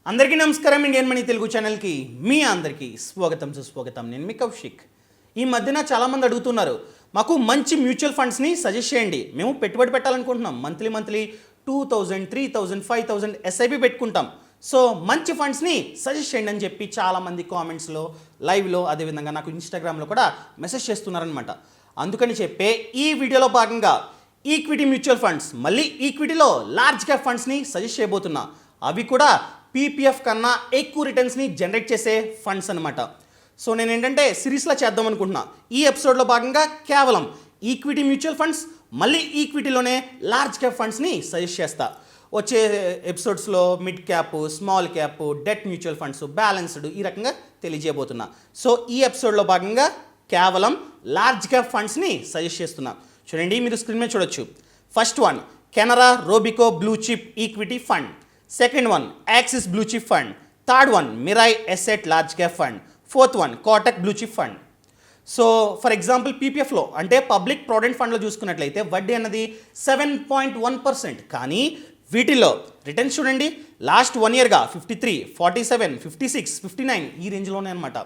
అందరికీ నమస్కారం. Indian money Telugu ఛానల్కి మీ అందరికీ స్వాగతం సుస్వాగతం. నేను మీ కౌశిక్. ఈ మధ్యన చాలామంది అడుగుతున్నారు, మాకు మంచి మ్యూచువల్ ఫండ్స్ని సజెస్ట్ చేయండి, మేము పెట్టుబడి పెట్టాలనుకుంటున్నాం, మంత్లీ 2000, 3000, 5000 ఎస్ఐపి పెట్టుకుంటాం, సో మంచి ఫండ్స్ని సజెస్ట్ చేయండి అని చెప్పి చాలామంది కామెంట్స్లో, లైవ్లో, అదేవిధంగా నాకు ఇన్స్టాగ్రామ్లో కూడా మెసేజ్ చేస్తున్నారనమాట. అందుకని చెప్పే ఈ వీడియోలో భాగంగా ఈక్విటీ మ్యూచువల్ ఫండ్స్, మళ్ళీ ఈక్విటీలో లార్జ్ క్యాప్ ఫండ్స్ని సజెస్ట్ చేయబోతున్నా. అవి కూడా పీపీఎఫ్ కన్నా ఎక్కువ రిటర్న్స్ని జనరేట్ చేసే ఫండ్స్ అనమాట. సో నేను ఏంటంటే సిరీస్లో చేద్దాం అనుకుంటున్నా. ఈ ఎపిసోడ్లో భాగంగా కేవలం ఈక్విటీ మ్యూచువల్ ఫండ్స్, మళ్ళీ ఈక్విటీలోనే లార్జ్ క్యాప్ ఫండ్స్ని సజెస్ట్ చేస్తా. వచ్చే ఎపిసోడ్స్లో mid cap, small cap, debt mutual funds, balanced, ఈ రకంగా తెలియజేయబోతున్నా. సో ఈ ఎపిసోడ్లో భాగంగా కేవలం లార్జ్ క్యాప్ ఫండ్స్ని సజెస్ట్ చేస్తున్నా. చూడండి, మీరు స్క్రీన్ మీద చూడొచ్చు. First one Canara Robeco blue chip equity fund. Second one Axis blue chip fund. Third one Mirae asset large cap fund. Fourth one Kotak blue chip fund. So for example పీపీఎఫ్లో అంటే public provident ఫండ్లో చూసుకున్నట్లయితే వడ్డీ అన్నది 7.1%. కానీ వీటిల్లో రిటర్న్స్ చూడండి, last 1 ఇయర్గా 53, 47, 56, 59 ఈ రేంజ్లోనే అనమాట.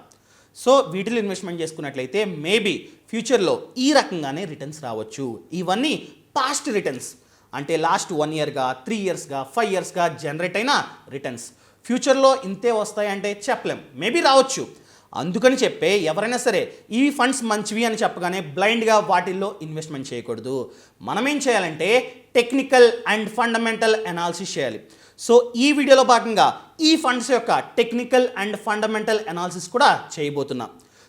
సో వీటిలో ఇన్వెస్ట్మెంట్ చేసుకున్నట్లయితే మేబీ ఫ్యూచర్లో ఈ రకంగానే రిటర్న్స్ రావచ్చు. ఇవన్నీ పాస్ట్ రిటర్న్స్, అంటే లాస్ట్ 1 ఇయర్గా, 3 ఇయర్స్గా, 5 ఇయర్స్గా జనరేట్ అయిన రిటర్న్స్. ఫ్యూచర్లో ఇంతే వస్తాయంటే చెప్పలేం, మేబీ రావచ్చు. అందుకని చెప్పే ఎవరైనా సరే ఈ ఫండ్స్ మంచివి అని చెప్పగానే బ్లైండ్గా వాటిల్లో ఇన్వెస్ట్మెంట్ చేయకూడదు. మనం ఏం చేయాలంటే టెక్నికల్ అండ్ ఫండమెంటల్ అనాలిసిస్ చేయాలి. సో ఈ వీడియోలో భాగంగా ఈ ఫండ్స్ యొక్క టెక్నికల్ అండ్ ఫండమెంటల్ అనాలిసిస్ కూడా చేయబోతున్నా.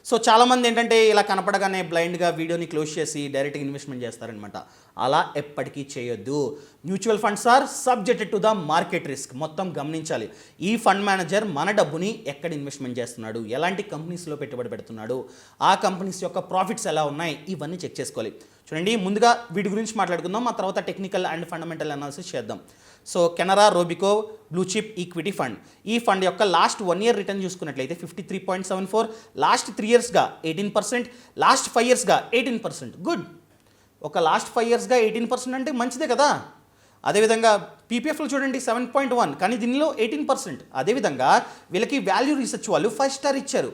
సో చాలామంది ఏంటంటే ఇలా కనపడగానే బ్లైండ్గా వీడియోని క్లోజ్ చేసి డైరెక్ట్గా ఇన్వెస్ట్మెంట్ చేస్తారనమాట. అలా ఎప్పటికీ చేయొద్దు. Mutual funds are subjected to the market risk. మొత్తం గమనించాలి. ఈ ఫండ్ మేనేజర్ మన డబ్బుని ఎక్కడ ఇన్వెస్ట్మెంట్ చేస్తున్నాడు, ఎలాంటి కంపెనీస్లో పెట్టుబడి పెడుతున్నాడు, ఆ కంపెనీస్ యొక్క ప్రాఫిట్స్ ఎలా ఉన్నాయి, ఇవన్నీ చెక్ చేసుకోవాలి. చూడండి, ముందుగా వీటి గురించి మాట్లాడుకుందాం, ఆ తర్వాత టెక్నికల్ అండ్ ఫండమెంటల్ అనాలిసిస్ చేద్దాం. So Canara Robeco blue chip equity fund. ఈ ఫండ్ యొక్క లాస్ట్ 1 ఇయర్ రిటర్న్ చూసుకున్నట్లయితే 53.74, లాస్ట్ 3 ఇయర్స్గా 18%, లాస్ట్ 5 ఇయర్స్గా 18%. గుడ్. ఒక లాస్ట్ 5 ఇయర్స్గా 18% అంటే మంచిదే కదా. అదేవిధంగా పీపీఎఫ్లో చూడండి 7.1, కానీ దీనిలో 18%. అదేవిధంగా వీళ్ళకి వాల్యూ రీసెర్చ్ వాళ్ళు 5 స్టార్ ఇచ్చారు.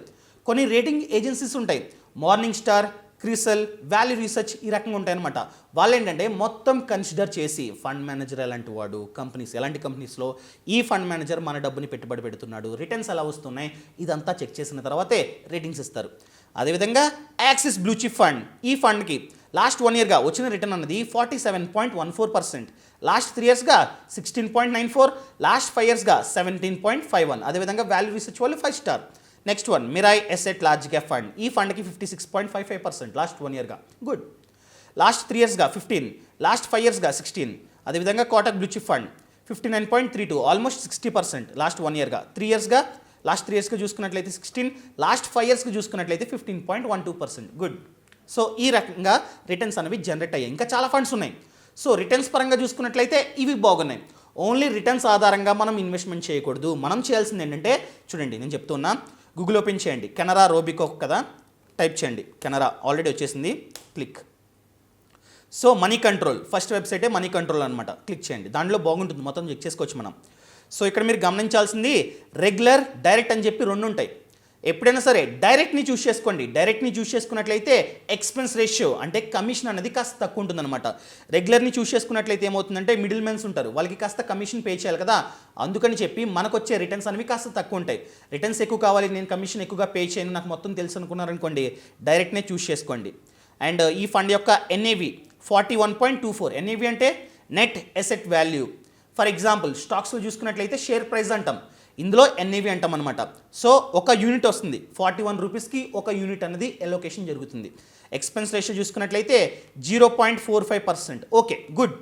కొన్ని రేటింగ్ ఏజెన్సీస్ ఉంటాయి, మార్నింగ్ స్టార్, క్రిసల్, వాల్యూ రీసెర్చ్, ఈ రకంగా ఉంటాయన్నమాట. వాళ్ళు ఏంటంటే మొత్తం కన్సిడర్ చేసి ఫండ్ మేనేజర్ ఎలాంటి వాడు, కంపెనీస్ ఎలాంటి కంపెనీస్లో ఈ ఫండ్ మేనేజర్ మన డబ్బుని పెట్టుబడి పెడుతున్నాడు, రిటర్న్స్ ఎలా వస్తున్నాయి, ఇదంతా చెక్ చేసిన తర్వాతే రేటింగ్స్ ఇస్తారు. అదేవిధంగా యాక్సిస్ బ్లూ చిప్ ఫండ్. ఈ ఫండ్కి లాస్ట్ 1 ఇయర్గా వచ్చిన రిటర్న్ అన్నది 47.14%, లాస్ట్ 3 ఇయర్స్గా 16.94, లాస్ట్ 5 ఇయర్స్గా 17.51. అదేవిధంగా వాల్యూ రీసెర్చ్ వాళ్ళు 5 star. Next one Mirae asset large cap fund. ఈ ఫండ్కి 56.55% లాస్ట్ 1 ఇయర్గా. గుడ్. లాస్ట్ 3 ఇయర్స్గా 15, లాస్ట్ 5 ఇయర్స్గా 16. అదేవిధంగా Kotak blue chip fund 59.32, almost 60% last 1 ఇయర్గా. 3 ఇయర్స్గా, లాస్ట్ 3 ఇయర్స్గా చూసుకున్నట్లయితే 16, లాస్ట్ 5 ఇయర్స్కి చూసుకున్నట్లయితే 15.12%. గుడ్. సో ఈ రకంగా రిటర్న్స్ అనేవి జనరేట్ అయ్యాయి. ఇంకా చాలా ఫండ్స్ ఉన్నాయి. సో రిటర్న్స్ పరంగా చూసుకున్నట్లయితే ఇవి బాగున్నాయి. ఓన్లీ రిటర్న్స్ ఆధారంగా మనం ఇన్వెస్ట్మెంట్ చేయకూడదు. మనం చేయాల్సింది ఏంటంటే చూడండి, నేను చెప్తున్నా, గూగుల్ ఓపెన్ చేయండి, కెనరా రోబికో కదా, టైప్ చేయండి కెనరా, ఆల్రెడీ వచ్చేసింది, click. So money control first వెబ్సైటే మనీ కంట్రోల్ అనమాట, క్లిక్ చేయండి. దాంట్లో బాగుంటుంది, మొత్తం చెక్ చేసుకోవచ్చు మనం. సో ఇక్కడ మీరు గమనించాల్సింది రెగ్యులర్, డైరెక్ట్ అని చెప్పి 2 ఉంటాయి. ఎప్పుడైనా సరే డైరెక్ట్ని చూస్ చేసుకోండి. డైరెక్ట్ని చూస్ చేసుకున్నట్లయితే ఎక్స్పెన్స్ రేషియో అంటే కమిషన్ అనేది కాస్త తక్కువ ఉంటుందన్నమాట. రెగ్యులర్ని చూస్ చేసుకున్నట్లయితే ఏమవుతుందంటే మిడిల్ మెన్స్ ఉంటారు, వాళ్ళకి కాస్త కమిషన్ పే చేయాలి కదా. అందుకని చెప్పి మనకు వచ్చే రిటర్న్స్ అనేవి కాస్త తక్కువ ఉంటాయి. రిటర్న్స్ ఎక్కువ కావాలి, నేను కమిషన్ ఎక్కువగా పే చేయను, నాకు మొత్తం తెలుసు అనుకున్నారనుకోండి, డైరెక్ట్నే చూస్ చేసుకోండి. అండ్ ఈ ఫండ్ యొక్క ఎన్ఏవి 41.24. ఎన్ఏవి అంటే net asset value. For example స్టాక్స్లో చూసుకున్నట్లయితే షేర్ ప్రైస్ అంటాం, ఇందులో ఎన్ఏవి అంటాం అనమాట. సో ఒక యూనిట్ వస్తుంది, 41 రూపీస్కి ఒక యూనిట్ అనేది ఎలోకేషన్ జరుగుతుంది. ఎక్స్పెన్స్ రేషియో చూసుకున్నట్లయితే 0.45%. Okay, good.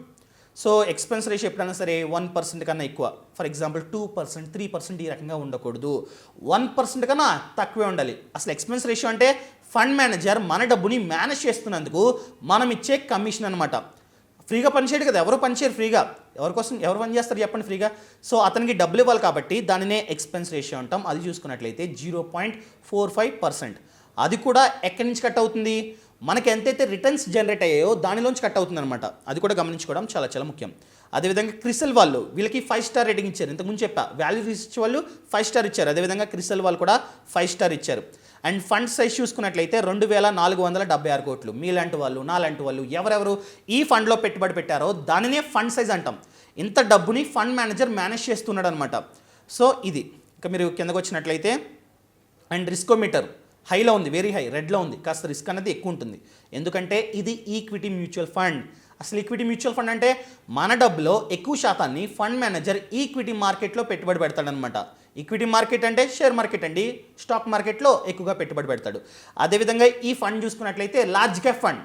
So expense ratio ఎప్పుడైనా సరే 1% కన్నా ఎక్కువ, ఫర్ ఎగ్జాంపుల్ 2%, 3% ఈ రకంగా ఉండకూడదు. 1% కన్నా తక్కువే ఉండాలి. అసలు ఎక్స్పెన్స్ రేషియో అంటే ఫండ్ మేనేజర్ మన డబ్బుని మేనేజ్ చేస్తున్నందుకు మనం ఇచ్చే కమిషన్ అనమాట. ఫ్రీగా పనిచేయడు కదా, ఎవరు పనిచేయరు ఫ్రీగా. ఎవరు పని చేస్తారు చెప్పండి ఫ్రీగా. సో అతనికి డబ్బులు ఇవ్వాలి కాబట్టి దానినే ఎక్స్పెన్స్ రేషియో అంటాం. అది చూసుకున్నట్లయితే 0.45%. అది కూడా ఎక్కడి నుంచి కట్ అవుతుంది, మనకి ఎంతైతే రిటర్న్స్ జనరేట్ అయ్యాయో దానిలోంచి కట్ అవుతుంది అనమాట. అది కూడా గమనించుకోవడం చాలా చాలా ముఖ్యం. అదేవిధంగా క్రిసెల్ వాళ్ళు వీళ్ళకి 5 స్టార్ రేటింగ్ ఇచ్చారు. ఇంతకుముందు చెప్పా వాల్యూ రీసెర్చ్ వాళ్ళు 5 స్టార్ ఇచ్చారు. అదేవిధంగా క్రిసెల్ వాళ్ళు కూడా 5 స్టార్ ఇచ్చారు. అండ్ ఫండ్ సైజ్ చూసుకున్నట్లయితే 2476 కోట్లు. మీలాంటి వాళ్ళు నాలాంటి వాళ్ళు ఎవరెవరు ఈ ఫండ్లో పెట్టుబడి పెట్టారో దానినే ఫండ్ సైజ్ అంటాం. ఇంత డబ్బుని ఫండ్ మేనేజర్ మేనేజ్ చేస్తున్నాడు అనమాట. సో ఇది ఇంకా మీరు కిందకు వచ్చినట్లయితే అండ్ రిస్కోమీటర్ హైలో ఉంది, వెరీ హై, రెడ్లో ఉంది. కాస్త రిస్క్ అనేది ఎక్కువ ఉంటుంది, ఎందుకంటే ఇది ఈక్విటీ మ్యూచువల్ ఫండ్. అసలు ఈక్విటీ మ్యూచువల్ ఫండ్ అంటే మన డబ్బులో ఎక్కువ శాతాన్ని ఫండ్ మేనేజర్ ఈక్విటీ మార్కెట్లో పెట్టుబడి పెడతాడనమాట. ఈక్విటీ మార్కెట్ అంటే షేర్ మార్కెట్ అండి, స్టాక్ మార్కెట్లో ఎక్కువగా పెట్టుబడి పెడతాడు. అదేవిధంగా ఈ ఫండ్ చూసుకున్నట్లయితే లార్జ్ క్యాప్ ఫండ్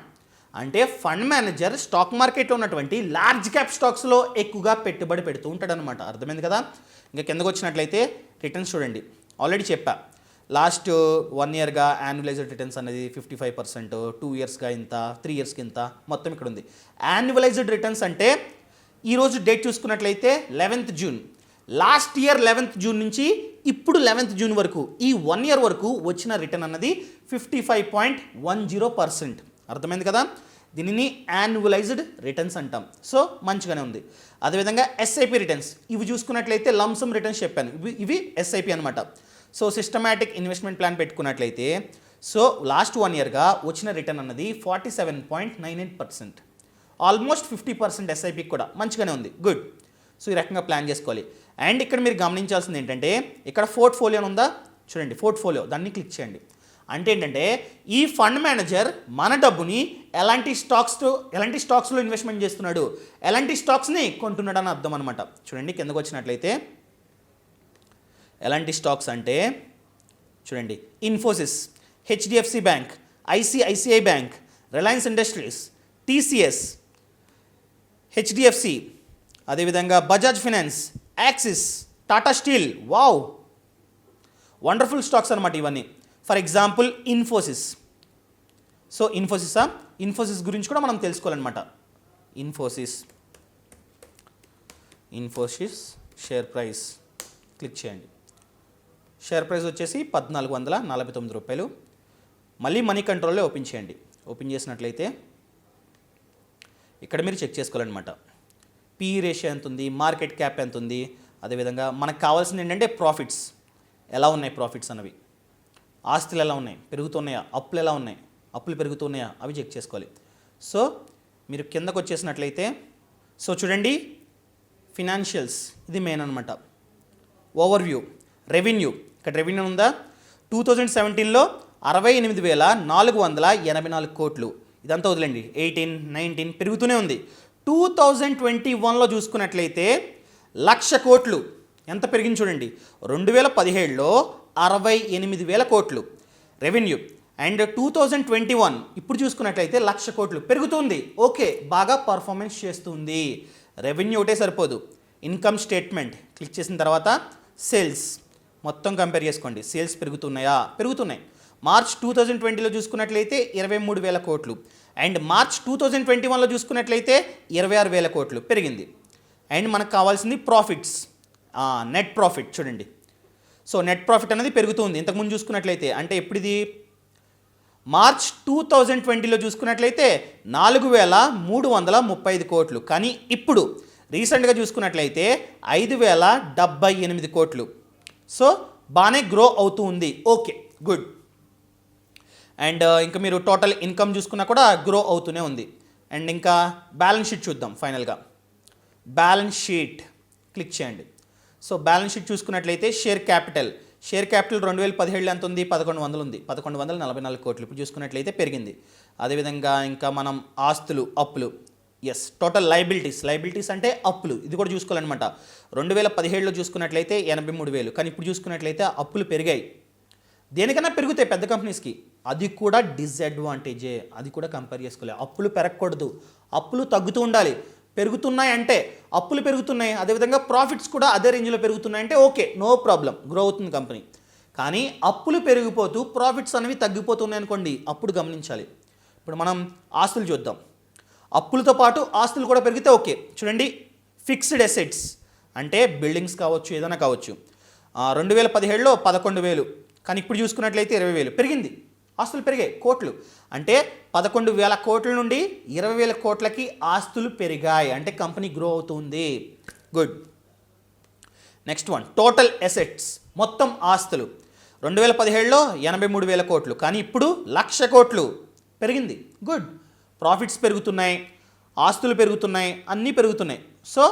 అంటే ఫండ్ మేనేజర్ స్టాక్ మార్కెట్లో ఉన్నటువంటి లార్జ్ క్యాప్ స్టాక్స్లో ఎక్కువగా పెట్టుబడి పెడుతూ ఉంటాడనమాట. అర్థమైంది కదా. ఇంకా కిందకు వచ్చినట్లయితే రిటర్న్స్ చూడండి, ఆల్రెడీ చెప్పా లాస్ట్ 1 ఇయర్గా యాన్యువలైజ్డ్ రిటర్న్స్ అనేది 55%, 2 ఇయర్స్గా ఇంత, 3 ఇయర్స్కి ఇంత, మొత్తం ఇక్కడ ఉంది. యాన్యువలైజ్డ్ రిటర్న్స్ అంటే ఈరోజు డేట్ చూసుకున్నట్లయితే 11th June, last year 11th June నుంచి ఇప్పుడు 11th జూన్ వరకు ఈ 1 ఇయర్ వరకు వచ్చిన రిటర్న్ అన్నది 55.10%. అర్థమైంది కదా. దీనిని యాన్యువలైజ్డ్ రిటర్న్స్ అంటాం. సో మంచిగానే ఉంది. అదేవిధంగా ఎస్ఐపి రిటర్న్స్ ఇవి చూసుకున్నట్లయితే లంసమ్ రిటర్న్స్ చెప్పాను, ఇవి ఎస్ఐపి అనమాట. సో సిస్టమాటిక్ ఇన్వెస్ట్మెంట్ ప్లాన్ పెట్టుకున్నట్లయితే సో లాస్ట్ 1 ఇయర్గా వచ్చిన రిటర్న్ అన్నది 47.98%, ఆల్మోస్ట్ 50% ఎస్ఐపికి కూడా మంచిగానే ఉంది, గుడ్. సో ఈ రకంగా ప్లాన్ చేసుకోవాలి. అండ్ ఇక్కడ మీరు గమనించాల్సింది ఏంటంటే ఇక్కడ పోర్ట్ఫోలియో ఉందా చూడండి, పోర్ట్ఫోలియో దాన్ని క్లిక్ చేయండి. అంటే ఏంటంటే ఈ ఫండ్ మేనేజర్ మన డబ్బుని ఎలాంటి స్టాక్స్లో ఇన్వెస్ట్మెంట్ చేస్తున్నాడు, ఎలాంటి స్టాక్స్ని కొంటున్నాడు అని అర్థం అనమాట. చూడండి కిందకు వచ్చినట్లయితే ఎలాంటి స్టాక్స్ అంటే చూడండి, Infosys, HDFC Bank, ICICI Bank, Reliance Industries, TCS, HDFC, అదేవిధంగా Bajaj Finance, Axis, Tata Steel. Wow, wonderful stocks అనమాట ఇవన్నీ. For example Infosys. So Infosys గురించి కూడా మనం తెలుసుకోవాలన్నమాట. ఇన్ఫోసిస్ షేర్ ప్రైస్ క్లిక్ చేయండి. షేర్ ప్రైస్ వచ్చేసి 1449 రూపాయలు. మళ్ళీ మనీ కంట్రోల్లో ఓపెన్ చేయండి. ఓపెన్ చేసినట్లయితే ఇక్కడ మీరు చెక్ చేసుకోవాలన్నమాట. పిఈ రేషియో ఎంత ఉంది, మార్కెట్ క్యాప్ ఎంత ఉంది, అదేవిధంగా మనకు కావాల్సింది ఏంటంటే ప్రాఫిట్స్ ఎలా ఉన్నాయి, ప్రాఫిట్స్ అన్నవి, ఆస్తులు ఎలా ఉన్నాయి, పెరుగుతున్నాయా, అప్పులు ఎలా ఉన్నాయి, అప్పులు పెరుగుతున్నాయా, అవి చెక్ చేసుకోవాలి. సో మీరు కిందకు వచ్చేసినట్లయితే సో చూడండి ఫినాన్షియల్స్, ఇది మెయిన్ అనమాట. ఓవర్వ్యూ, రెవెన్యూ, ఇక్కడ రెవెన్యూ ఉందా 2017లో 68,484 కోట్లు. ఇదంతా వదిలేండి, 18, 19 పెరుగుతూనే ఉంది. 2021లో చూసుకున్నట్లయితే 1,00,000 కోట్లు. ఎంత పెరిగింది చూడండి, 2017లో 68,000 కోట్లు రెవెన్యూ. అండ్ 2021 ఇప్పుడు చూసుకున్నట్లయితే 1,00,000 కోట్లు పెరుగుతుంది. ఓకే, బాగా పర్ఫార్మెన్స్ చేస్తుంది. రెవెన్యూ ఒకటే సరిపోదు, ఇన్కమ్ స్టేట్మెంట్ క్లిక్ చేసిన తర్వాత సేల్స్ మొత్తం కంపేర్ చేసుకోండి. సేల్స్ పెరుగుతున్నాయి. మార్చ్ 2020లో చూసుకున్నట్లయితే 23,000 కోట్లు. అండ్ మార్చ్ 2021లో చూసుకున్నట్లయితే 26,000 కోట్లు పెరిగింది. అండ్ మనకు కావాల్సింది ప్రాఫిట్స్, నెట్ ప్రాఫిట్ చూడండి. సో నెట్ ప్రాఫిట్ అనేది పెరుగుతుంది. ఇంతకుముందు చూసుకున్నట్లయితే అంటే ఎప్పుడిది మార్చ్ 2020లో చూసుకున్నట్లయితే 4,335 కోట్లు. కానీ ఇప్పుడు రీసెంట్గా చూసుకున్నట్లయితే 5,078 కోట్లు. సో బాగానే గ్రో అవుతూ ఉంది. Okay, good. అండ్ ఇంకా మీరు టోటల్ ఇన్కమ్ చూసుకున్నా కూడా గ్రో అవుతూనే ఉంది. అండ్ ఇంకా బ్యాలెన్స్ షీట్ చూద్దాం. ఫైనల్గా బ్యాలెన్స్ షీట్ క్లిక్ చేయండి. సో బ్యాలెన్స్ షీట్ చూసుకున్నట్లయితే షేర్ క్యాపిటల్ 2017 ఎంత ఉంది, 1100 ఉంది, 1144 కోట్లు. ఇప్పుడు చూసుకున్నట్లయితే పెరిగింది. అదేవిధంగా ఇంకా మనం ఆస్తులు, అప్పులు, టోటల్ లైబిలిటీస్ అంటే అప్పులు, ఇది కూడా చూసుకోవాలన్నమాట. 2017లో చూసుకున్నట్లయితే 83,000, కానీ ఇప్పుడు చూసుకున్నట్లయితే అప్పులు పెరిగాయి. దేనికన్నా పెరుగుతాయి పెద్ద కంపెనీస్కి, అది కూడా డిసడ్వాంటేజే, అది కూడా కంపేర్ చేసుకోలేదు. అప్పులు పెరగకూడదు, అప్పులు తగ్గుతూ ఉండాలి. పెరుగుతున్నాయి అంటే అప్పులు పెరుగుతున్నాయి, అదేవిధంగా ప్రాఫిట్స్ కూడా అదే రేంజ్లో పెరుగుతున్నాయంటే ఓకే, నో ప్రాబ్లం, గ్రో అవుతుంది కంపెనీ. కానీ అప్పులు పెరిగిపోతూ ప్రాఫిట్స్ అనేవి తగ్గిపోతున్నాయి అనుకోండి, అప్పుడు గమనించాలి. ఇప్పుడు మనం ఆస్తులు చూద్దాం. అప్పులతో పాటు ఆస్తులు కూడా పెరిగితే ఓకే. చూడండి ఫిక్స్డ్ అసెట్స్ అంటే బిల్డింగ్స్ కావచ్చు, ఏదైనా కావచ్చు. 2017లో 11,000, కానీ ఇప్పుడు చూసుకున్నట్లయితే 20,000 పెరిగింది. ఆస్తులు పెరిగాయి కోట్లు. అంటే 11,000 కోట్ల నుండి 20,000 కోట్లకి ఆస్తులు పెరిగాయి. అంటే కంపెనీ గ్రో అవుతుంది. Good. Next one, total assets, మొత్తం ఆస్తులు 2017లో 83,000 కోట్లు, కానీ ఇప్పుడు 1,00,000 కోట్లు పెరిగింది. గుడ్. ప్రాఫిట్స్ పెరుగుతున్నాయి, ఆస్తులు పెరుగుతున్నాయి, అన్నీ పెరుగుతున్నాయి. సో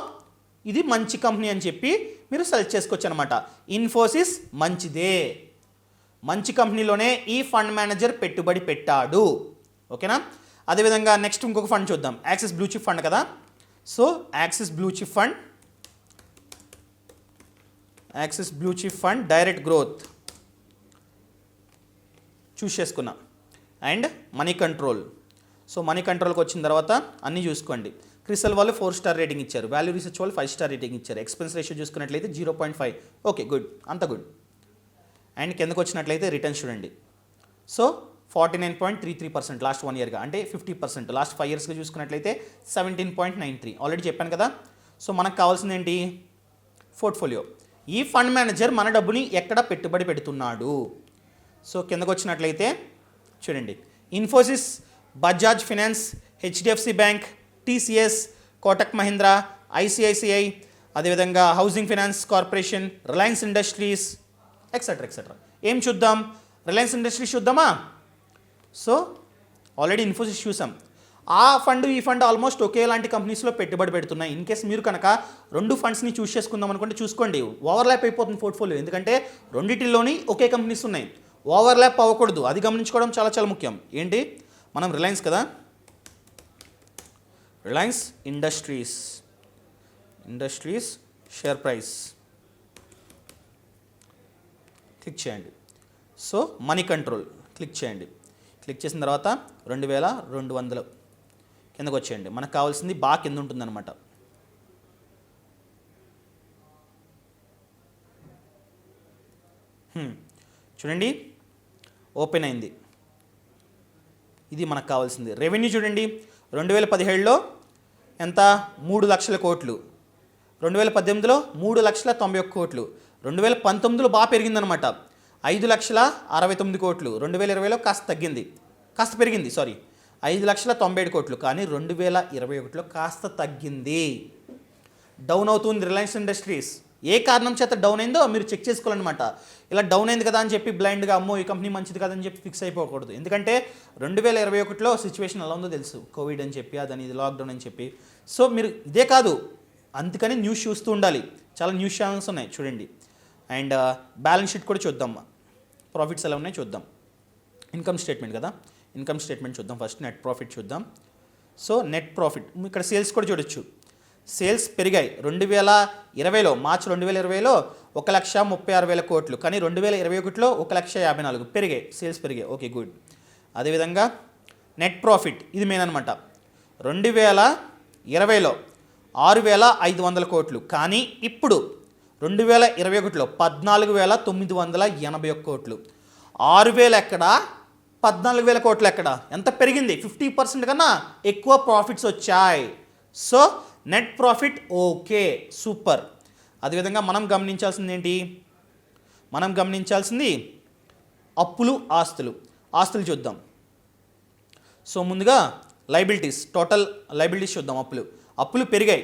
ఇది మంచి కంపెనీ అని చెప్పి మీరు సెలెక్ట్ చేసుకోవచ్చు అనమాట. ఇన్ఫోసిస్ మంచిదే, మంచి కంపెనీలోనే ఈ ఫండ్ మేనేజర్ పెట్టుబడి పెట్టాడు. ఓకేనా? అదేవిధంగా నెక్స్ట్ ఇంకొక ఫండ్ చూద్దాం. యాక్సిస్ బ్లూ చిప్ ఫండ్ కదా. So Axis blue chip fund direct growth choose చేసుకున్నాం. And money control. So money కంట్రోల్కి వచ్చిన తర్వాత అన్నీ చూసుకోండి. క్రిసల్ వాళ్ళు 4 స్టార్ రేటింగ్ ఇచ్చారు, వాల్యూ రీసెర్చ్ వాళ్ళు 5 స్టార్ రేటింగ్ ఇచ్చారు. ఎక్స్పెన్స్ రేషియో చూసుకున్నట్లయితే 0.5. ఓకే, గుడ్, అంత గుడ్. అండ్ కిందకు వచ్చినట్లయితే రిటర్న్స్ చూడండి. సో 49.33% లాస్ట్ 1 ఇయర్గా, అంటే 50%. లాస్ట్ 5 ఇయర్స్గా చూసుకున్నట్లయితే 17.93. ఆల్రెడీ చెప్పాను కదా. సో మనకు కావాల్సింది ఏంటి? పోర్ట్ఫోలియో. ఈ ఫండ్ మేనేజర్ మన డబ్బుని ఎక్కడ పెట్టుబడి పెడుతున్నాడు? సో కిందకు వచ్చినట్లయితే చూడండి, Infosys, Bajaj Finance, HDFC Bank, TCS, Kotak Mahindra, ICICI, అదేవిధంగా Housing Finance Corporation, Reliance Industries, etcetera etcetera. ఏం చూద్దాం? రిలయన్స్ ఇండస్ట్రీస్ చూద్దామా? సో ఆల్రెడీ ఇన్ఫోసిస్ చూసాం. ఆ ఫండ్ ఈ ఫండ్ ఆల్మోస్ట్ ఒకేలాంటి కంపెనీస్లో పెట్టుబడి పెడుతున్నాయి. ఇన్ కేస్ మీరు కనుక 2 ఫండ్స్ని చూస్ చేసుకుందాం అనుకుంటే చూసుకోండి, ఓవర్లాప్ అయిపోతుంది పోర్ట్ఫోలియో. ఎందుకంటే రెండింటిలోని ఒకే కంపెనీస్ ఉన్నాయి, ఓవర్లాప్ అవ్వకూడదు. అది గమనించుకోవడం చాలా చాలా ముఖ్యం. ఏంటి? మనం రిలయన్స్ కదా, Reliance industries share price click చేయండి. సో మనీ కంట్రోల్ క్లిక్ చేయండి. క్లిక్ చేసిన తర్వాత 2,200 కిందకు వచ్చేయండి. మనకు కావాల్సింది బాగా కింద ఉంటుందన్నమాట. చూడండి, ఓపెన్ అయింది. ఇది మనకు కావాల్సింది. రెవెన్యూ చూడండి, 2017లో ఎంత? 3 లక్షల కోట్లు. 2018లో 3,91,000 కోట్లు. 2019లో బాగా పెరిగిందనమాట, 5,69 కోట్లు. 2020లో కాస్త పెరిగింది 5,97 కోట్లు. కానీ 2021లో కాస్త తగ్గింది, డౌన్ అవుతుంది రిలయన్స్ ఇండస్ట్రీస్. ఏ కారణం చేత డౌన్ అయిందో మీరు చెక్ చేసుకోవాలన్నమాట. ఇలా డౌన్ అయింది కదా అని చెప్పి బ్లైండ్గా అమ్మో ఈ కంపెనీ మంచిది కదని చెప్పి ఫిక్స్ అయిపోకూడదు. ఎందుకంటే 2021లో సిచ్యువేషన్ ఎలా ఉందో తెలుసు, కోవిడ్ అని చెప్పి, అదని ఇది లాక్డౌన్ అని చెప్పి. సో మీరు ఇదే కాదు, అందుకని న్యూస్ చూస్తూ ఉండాలి. చాలా న్యూస్ ఛానల్స్ ఉన్నాయి చూడండి. అండ్ బ్యాలెన్స్ షీట్ కూడా చూద్దాం, ప్రాఫిట్స్ ఎలా ఉన్నాయో చూద్దాం. ఇన్కమ్ స్టేట్మెంట్ కదా, ఇన్కమ్ స్టేట్మెంట్ చూద్దాం. ఫస్ట్ నెట్ ప్రాఫిట్ చూద్దాం. సో నెట్ ప్రాఫిట్, ఇక్కడ సేల్స్ కూడా చూడొచ్చు. సేల్స్ పెరిగాయి. 2020లో మార్చి 2020లో 1,36,000 కోట్లు, కానీ 2021లో 1,54,000 పెరిగాయి, సేల్స్ పెరిగాయి. Okay, good. అదేవిధంగా నెట్ ప్రాఫిట్, ఇది మెయిన్ అనమాట. 2020లో 6,500 కోట్లు, కానీ ఇప్పుడు 2021లో 14,981 కోట్లు. 6,000 ఎక్కడ, 14,000 కోట్లు ఎక్కడ? ఎంత పెరిగింది? 50% కన్నా ఎక్కువ ప్రాఫిట్స్ వచ్చాయి. So net profit okay, super. అదేవిధంగా మనం గమనించాల్సింది అప్పులు, ఆస్తులు చూద్దాం. సో ముందుగా లైబిలిటీస్, టోటల్ లైబిలిటీస్ చూద్దాం. అప్పులు పెరిగాయి.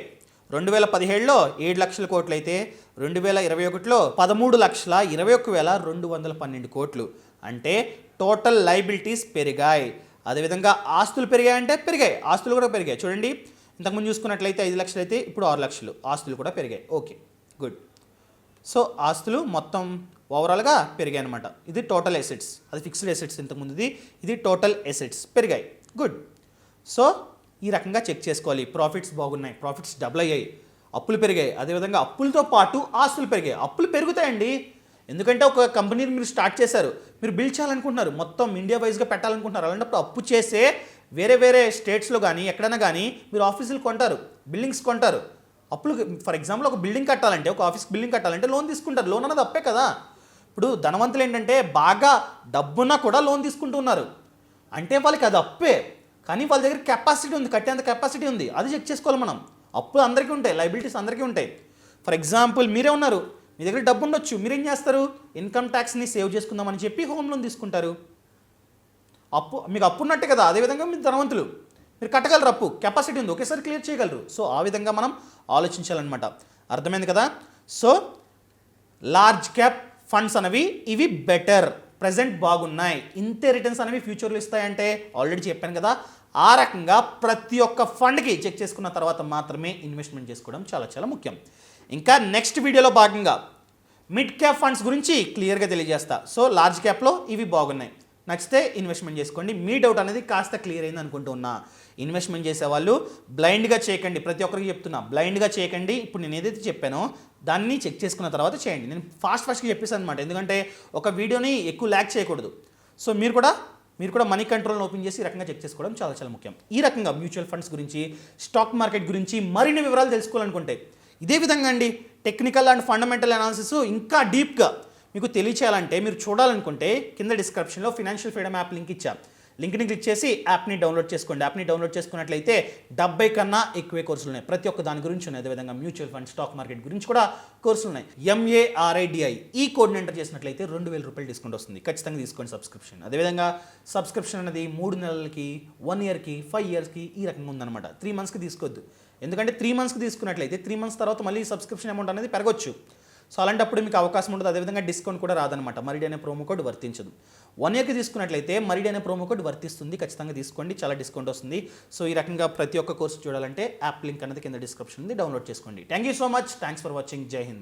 2017లో 7 లక్షల కోట్లు అయితే 2021లో 13,21,212 కోట్లు. అంటే టోటల్ లైబిలిటీస్ పెరిగాయి. అదేవిధంగా ఆస్తులు పెరిగాయంటే పెరిగాయి, ఆస్తులు కూడా పెరిగాయి. చూడండి, ఇంతకుముందు చూసుకున్నట్లయితే 5 లక్షలు అయితే ఇప్పుడు 6 లక్షలు, ఆస్తులు కూడా పెరిగాయి. Okay, good. సో ఆస్తులు మొత్తం ఓవరాల్గా పెరిగాయి అనమాట. ఇది టోటల్ ఎసెట్స్, అది ఫిక్స్డ్ ఎసెట్స్ ఇంతకుముందు, ఇది టోటల్ ఎసెట్స్ పెరిగాయి. గుడ్. సో ఈ రకంగా చెక్ చేసుకోవాలి. ప్రాఫిట్స్ బాగున్నాయి, ప్రాఫిట్స్ డబుల్ అయ్యాయి, అప్పులు పెరిగాయి. అదేవిధంగా అప్పులతో పాటు ఆస్తులు పెరిగాయి. అప్పులు పెరుగుతాయండి, ఎందుకంటే ఒక కంపెనీని మీరు స్టార్ట్ చేశారు, మీరు బిల్డ్ చేయాలనుకుంటున్నారు, మొత్తం ఇండియా వైజ్గా పెట్టాలనుకుంటున్నారు. అలాంటప్పుడు అప్పు చేసే వేరే స్టేట్స్లో కానీ ఎక్కడైనా కానీ మీరు ఆఫీసులు కొంటారు, బిల్డింగ్స్ కొంటారు. అప్పులు, ఫర్ ఎగ్జాంపుల్ ఒక బిల్డింగ్ కట్టాలంటే, ఒక ఆఫీస్ బిల్డింగ్ కట్టాలంటే లోన్ తీసుకుంటారు. లోన్ అన్నది అప్పే కదా. ఇప్పుడు ధనవంతులు ఏంటంటే బాగా డబ్బున్నా కూడా లోన్ తీసుకుంటున్నారు, అంటే వాళ్ళకి అది అప్పే, కానీ వాళ్ళ దగ్గర కెపాసిటీ ఉంది, కట్టేంత కెపాసిటీ ఉంది. అది చెక్ చేసుకోవాలి మనం. అప్పులు అందరికీ ఉంటాయి, లైబిలిటీస్ అందరికీ ఉంటాయి. ఫర్ ఎగ్జాంపుల్ మీరే ఉన్నారు, మీ దగ్గర డబ్బు ఉండొచ్చు, మీరేం చేస్తారు? ఇన్కమ్ ట్యాక్స్ని సేవ్ చేసుకుందామని చెప్పి హోమ్ లోన్ తీసుకుంటారు. మీకు అప్పు ఉన్నట్టే కదా, అదేవిధంగా మీరు ధనవంతులు, మీరు కట్టగలరు, అప్పు కెపాసిటీ ఉంది, ఒకేసారి క్లియర్ చేయగలరు. సో ఆ విధంగా మనం ఆలోచించాలన్నమాట. అర్థమైంది కదా. సో లార్జ్ క్యాప్ ఫండ్స్ అనేవి ఇవి బెటర్, ప్రజెంట్ బాగున్నాయి. ఇంతే రిటర్న్స్ అనేవి ఫ్యూచర్లో ఇస్తాయంటే ఆల్రెడీ చెప్పాను కదా. ఆ రకంగా ప్రతి ఒక్క ఫండ్కి చెక్ చేసుకున్న తర్వాత మాత్రమే ఇన్వెస్ట్మెంట్ చేసుకోవడం చాలా చాలా ముఖ్యం. ఇంకా నెక్స్ట్ వీడియోలో భాగంగా మిడ్ క్యాప్ ఫండ్స్ గురించి క్లియర్గా తెలియజేస్తా. సో లార్జ్ క్యాప్లో ఇవి బాగున్నాయి, నచ్చితే ఇన్వెస్ట్మెంట్ చేసుకోండి. మీ డౌట్ అనేది కాస్త క్లియర్ అయింది అనుకుంటూ ఉన్నా. ఇన్వెస్ట్మెంట్ చేసేవాళ్ళు బ్లైండ్గా చేయకండి, ప్రతి ఒక్కరికి చెప్తున్నా, బ్లైండ్గా చేయకండి. ఇప్పుడు నేను ఏదైతే చెప్పానో దాన్ని చెక్ చేసుకున్న తర్వాత చేయండి. నేను ఫాస్ట్గా చెప్పేసాను అనమాట, ఎందుకంటే ఒక వీడియోని ఎక్కువ ల్యాక్ చేయకూడదు. సో మీరు కూడా మనీ కంట్రోల్ని ఓపెన్ చేసి ఈ రకంగా చెక్ చేసుకోవడం చాలా చాలా ముఖ్యం. ఈ రకంగా మ్యూచువల్ ఫండ్స్ గురించి, స్టాక్ మార్కెట్ గురించి మరిన్ని వివరాలు తెలుసుకోవాలనుకుంటే ఇదే విధంగా అండి టెక్నికల్ అండ్ ఫండమెంటల్ అనాలిసిస్ ఇంకా డీప్గా మీకు తెలియచేయాలంటే, మీరు చూడాలనుకుంటే కింద డిస్క్రిప్షన్లో ఫినాన్షియల్ ఫ్రీడమ్ యాప్ లింక్ ఇచ్చా. లింక్ని క్లిక్ చేసి యాప్ని డౌన్లోడ్ చేసుకోండి. యాప్ని డౌన్లోడ్ చేసుకున్నట్లయితే 70 కన్నా ఎక్కువే కోర్సులు ఉన్నాయి. ప్రతి ఒక్క దాని గురించి ఉన్నాయి. అదేవిధంగా మ్యూచువల్ ఫండ్, స్టాక్ మార్కెట్ గురించి కూడా కోర్సులు ఉన్నాయి. MARIDI ఈ కోడ్ని ఎంటర్ చేసినట్లయితే 2000 రూపాయలు డిస్కౌంట్ వస్తుంది. ఖచ్చితంగా తీసుకోండి సబ్స్క్రిప్షన్. అదేవిధంగా సబ్స్క్రిప్షన్ అనేది 3 నెలలకి, 1 ఇయర్కి, 5 ఇయర్స్కి ఈ రకంగా ఉందన్నమాట. 3 మంత్స్కి తీసుకోవద్దు, ఎందుకంటే 3 మంత్స్కి తీసుకున్నట్లయితే 3 మంత్స్ తర్వాత మళ్ళీ సబ్స్క్రిప్షన్ అమౌంట్ అనేది పెరగొచ్చు. సో అలాంటప్పుడు మీకు అవకాశం ఉండదు. అదేవిధంగా డిస్కౌంట్ కూడా రాదనమాట. మరిడి అనే ప్రోమో కోడ్ వర్తించదు. 1 ఇయర్కి తీసుకున్నట్లయితే మరిడి అనే ప్రోమో కోడ్ వర్తిస్తుంది. ఖచ్చితంగా తీసుకోండి, చాలా డిస్కౌంట్ వస్తుంది. సో ఈ రకంగా ప్రతి ఒక్క కోర్సు చూడాలంటే యాప్ లింక్ అనేది కింద డిస్క్రిప్షన్ ఉంది, డౌన్లోడ్ చేసుకోండి. Thank you so much, thanks for watching. జై హింద్.